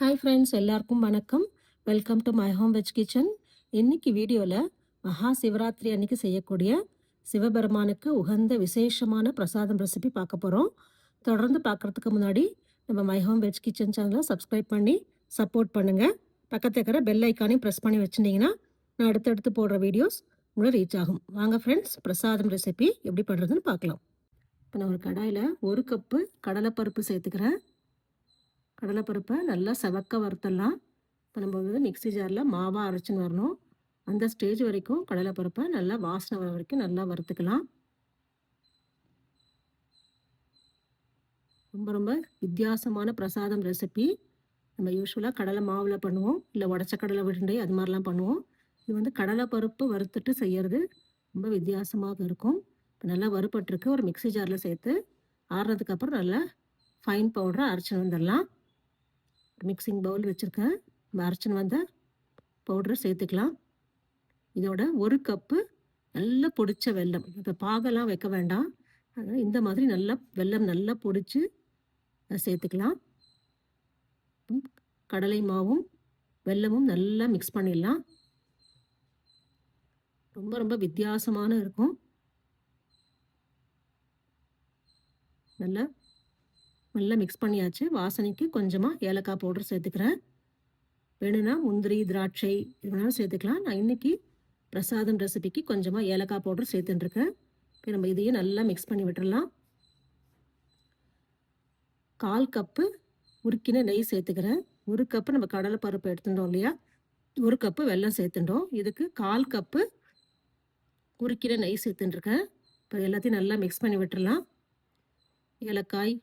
Hi friends, எல்லாருக்கும் வணக்கம். Welcome to my home veg kitchen. இன்னைக்கு வீடியோவில் மகா சிவராத்திரி அன்னைக்கு செய்யக்கூடிய சிவபெருமானுக்கு உகந்த விசேஷமான பிரசாதம் ரெசிபி பார்க்க போகிறோம். தொடர்ந்து பார்க்குறதுக்கு முன்னாடி நம்ம மை ஹோம் வெஜ் கிச்சன் சேனலை சப்ஸ்கிரைப் பண்ணி சப்போர்ட் பண்ணுங்கள். பக்கத்தில் இருக்கிற பெல் ஐக்கானையும் ப்ரெஸ் பண்ணி வச்சுட்டிங்கன்னா நான் அடுத்தடுத்து போடுற வீடியோஸ் உங்களை ரீச் ஆகும். வாங்க ஃப்ரெண்ட்ஸ், பிரசாதம் ரெசிபி எப்படி பண்ணுறதுன்னு பார்க்கலாம். இப்போ நான் ஒரு கடாயில் 1 கப்பு கடலைப்பருப்பு சேர்த்துக்கிறேன். கடலைப்பருப்பை நல்லா செவக்க வறுத்தலாம். இப்போ நம்ம மிக்ஸி ஜாரில் மாவாக அரைச்சின்னு வரணும். அந்த ஸ்டேஜ் வரைக்கும் கடலைப்பருப்பை நல்லா வாசனை வர வரைக்கும் நல்லா வறுத்துக்கலாம். ரொம்ப ரொம்ப வித்தியாசமான பிரசாதம் ரெசிபி. நம்ம யூஸ்வலாக கடலை மாவில் பண்ணுவோம், இல்லை உடச்ச கடலை உருண்டை அது மாதிரிலாம் பண்ணுவோம். இது கடலைப்பருப்பு வறுத்துட்டு செய்கிறது ரொம்ப வித்தியாசமாக இருக்கும். இப்போ நல்லா வறுபட்டுருக்கு. ஒரு மிக்ஸி ஜாரில் சேர்த்து ஆறுனதுக்கப்புறம் நல்லா ஃபைன் பவுடரை அரைச்சின்னு வந்துடலாம். மிக்சிங் பவுல் வச்சுருக்கேன். அரைச்சின்னு வந்த பவுடரை சேர்த்துக்கலாம். இதோட 1 கப்பு நல்லா பொடிச்ச வெல்லம். இப்போ பாகெல்லாம் வைக்க வேண்டாம். அதனால் இந்த மாதிரி நல்லா வெல்லம் நல்லா பொடிச்சு சேர்த்துக்கலாம். கடலை மாவும் வெல்லமும் நல்லா மிக்ஸ் பண்ணிடலாம். ரொம்ப ரொம்ப வித்தியாசமான இருக்கும். நல்லா மிக்ஸ் பண்ணியாச்சு. வாசனைக்கு கொஞ்சமாக ஏலக்காய் பவுடர் சேர்த்துக்கிறேன். வேணும்னா முந்திரி, திராட்சை இது வேணாலும் சேர்த்துக்கலாம். நான் இன்றைக்கி பிரசாதம் ரெசிபிக்கு கொஞ்சமாக ஏலக்காய் பவுடர் சேர்த்துட்டுருக்கேன். இப்போ நம்ம இதையே நல்லா மிக்ஸ் பண்ணி விட்டுடலாம். 1/4 கப்பு உருக்கின நெய் சேர்த்துக்கிறேன். 1 கப்பு நம்ம கடலைப்பருப்பு எடுத்துட்டோம் இல்லையா, 1 கப்பு வெல்லம் சேர்த்துட்டோம். இதுக்கு 1/4 கப்பு உருக்கின நெய் சேர்த்துட்டுருக்கேன். இப்போ எல்லாத்தையும் நல்லா மிக்ஸ் பண்ணி விட்டுடலாம். ஏலக்காய்,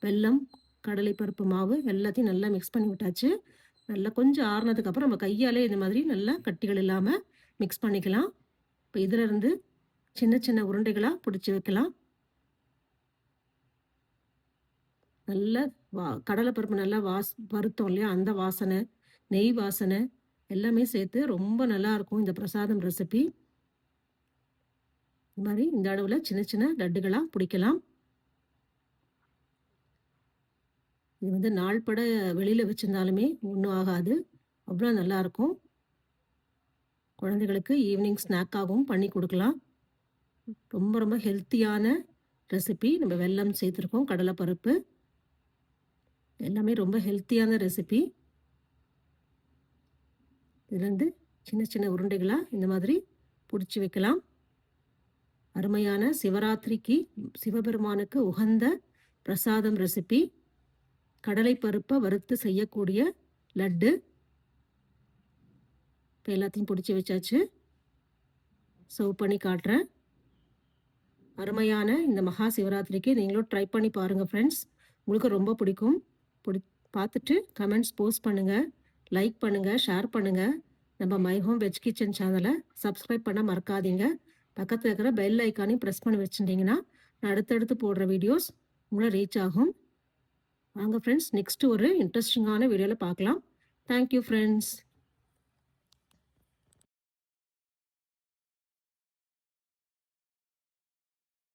வெல்லம், கடலைப்பருப்பு மாவு எல்லாத்தையும் நல்லா மிக்ஸ் பண்ணி விட்டாச்சு. நல்லா கொஞ்சம் ஆறுனதுக்கப்புறம் நம்ம கையாலே இந்த மாதிரி நல்லா கட்டிகள் இல்லாமல் மிக்ஸ் பண்ணிக்கலாம். இப்போ இதிலிருந்து சின்ன சின்ன உருண்டைகளாக பிடிச்சி வைக்கலாம். நல்லா கடலைப்பருப்பு நல்லா வறுத்தோம் இல்லையா, அந்த வாசனை, நெய் வாசனை எல்லாமே சேர்த்து ரொம்ப நல்லாயிருக்கும் இந்த பிரசாதம் ரெசிபி. இந்த மாதிரி இந்த அளவில் சின்ன சின்ன லட்டுகளாக பிடிக்கலாம். இது நாள்பட வெளியில் வச்சுருந்தாலுமே ஒன்றும் ஆகாது, அவ்வளோ நல்லாயிருக்கும். குழந்தைகளுக்கு ஈவினிங் ஸ்நாக்காகவும் பண்ணி கொடுக்கலாம். ரொம்ப ரொம்ப ஹெல்த்தியான ரெசிபி. நம்ம வெல்லம் சேர்த்துருக்கோம், கடலைப்பருப்பு எல்லாமே ரொம்ப ஹெல்த்தியான ரெசிபி. இதுலேருந்து சின்ன சின்ன உருண்டைகளாக இந்த மாதிரி பிடிச்சி வைக்கலாம். அருமையான சிவராத்திரிக்கு சிவபெருமானுக்கு உகந்த பிரசாதம் ரெசிபி. கடலைப்பருப்பை வறுத்து செய்யக்கூடிய லட்டு. இப்போ எல்லாத்தையும் பிடிச்சி வச்சாச்சு. சர்வ் பண்ணி காட்டுறேன். அருமையான இந்த மகா சிவராத்திரிக்கு நீங்களும் ட்ரை பண்ணி பாருங்கள் ஃப்ரெண்ட்ஸ். உங்களுக்கு ரொம்ப பிடிக்கும். பார்த்துட்டு கமெண்ட்ஸ் போஸ்ட் பண்ணுங்கள், லைக் பண்ணுங்கள், ஷேர் பண்ணுங்கள். நம்ம மை ஹோம் வெஜ் கிச்சன் சேனலை சப்ஸ்கிரைப் பண்ண மறக்காதீங்க. பக்கத்தில் இருக்கிற பெல் ஐக்கானையும் ப்ரெஸ் பண்ணி வச்சுட்டிங்கன்னா நான் அடுத்தடுத்து போடுற வீடியோஸ் உங்களை ரீச் ஆகும். வாங்க ஃப்ரெண்ட்ஸ், நெக்ஸ்ட் ஒரு இன்ட்ரெஸ்டிங்கான வீடியோவில் பார்க்கலாம். Thank you friends.